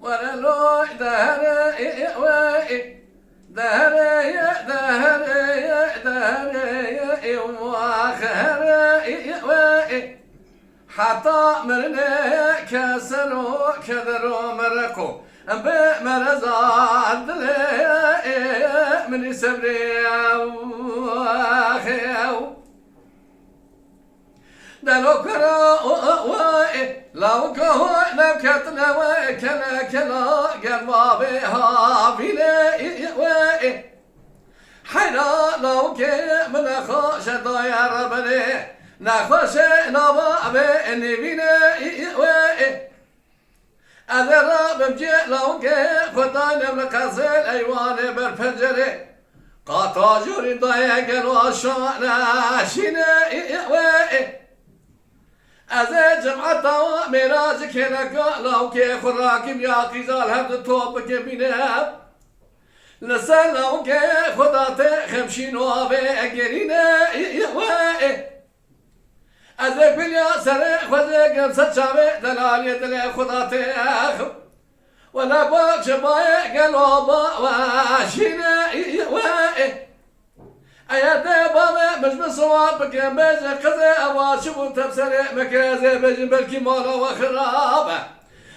وللو دهري وائي دهري وخري وائي حتى مرنا كسرو كذرو مركو بمرزاد من سبري وخيو دلو كرا لو كهو نبكتنا وكلا كلا قلبا بها بلي حينا لو كي من خوش ضايا ربني نخوش نبا بني بني أذرا بمجي لو كي خدانا من قصر أيوان بالفجر قاطع جوري ضايا قلوا شانا شيني أزاي جمعة ميراجك هناك لو كي خراكم يا قيزال هبد توبك بينها لسان لو كي خداتي خمشين وابي أجرينا أزاي بليا سري خزي قمسة شابي دلالي دلي خداتي ولا باك شباي قلوا با واشينا أيادي بابا مش بصواب بكين بيجي قزي أبا شبو تبسري مكازي بيجي بالكي مالا وخرابة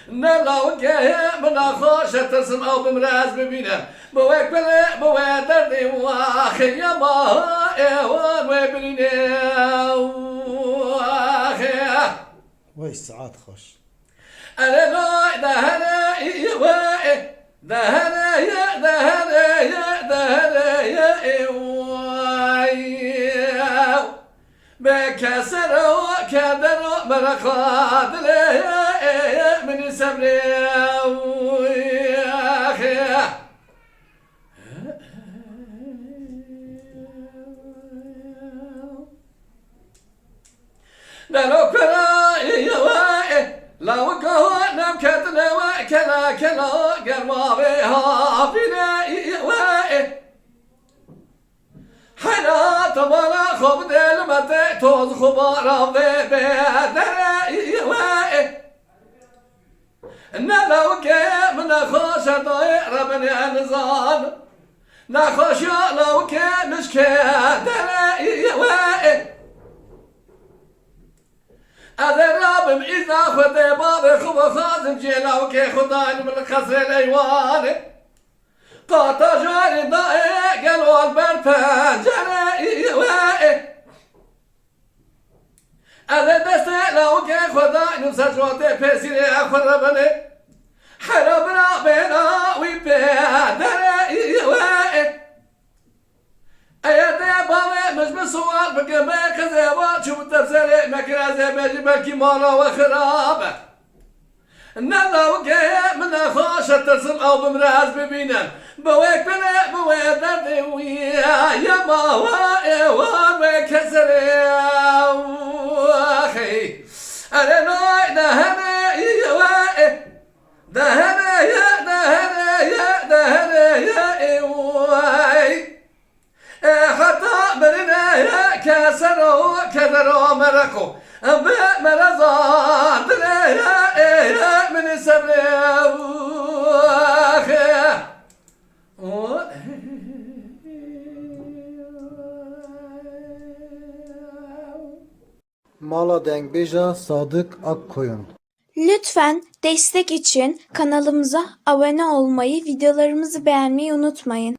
نلا وكيه من أخوش ترسم أو بمراز ببينه بويك بلي بوي دردي واخي يما إيوان ويبريني واخي وي ساعات خوش أنا نوع دهنا إيوائي دهنا يا دهنا يا دهنا يا إيوائي بكسر وكدر مرقاد لي من سبري أخي لو كنا يوائي لو كنا مكتنا وكلا كلا قروا بها فينا يوائي حنا تمانا خب دل مت توز خبارا به بدر وائي نلو كي من خوش ضاي ربني انزان نخوش لو كي مش كدر وائي أذرب إذا خذ باب خب خازم جيلو كي خدان من خسر الأيوان قاطع جاري ضائع قالوا البرفان جاري وائي أذا دست لو كي خدان نسجوتي بسيري أخر ربني حربنا بينا ويبادري وائي أيادي بابي مش بسوال بقمي خزيبات شو تبسري مكرازي بيجي بالكي مالا وخرابة نلا وكي من خوش ترسم أو بمراز ببينا بويك بلا بوي دردي ويا يما وائي وامي كسري أخي أنا نوع دهنا وائي دهنا يا دهنا يا دهنا يا وائي حتى برنا يا كسروا كذروا مركو بمرزان يا من سبري أخي Mala Dengbej'a Sadık Akkoyun. Lütfen destek için kanalımıza abone olmayı, videolarımızı beğenmeyi unutmayın.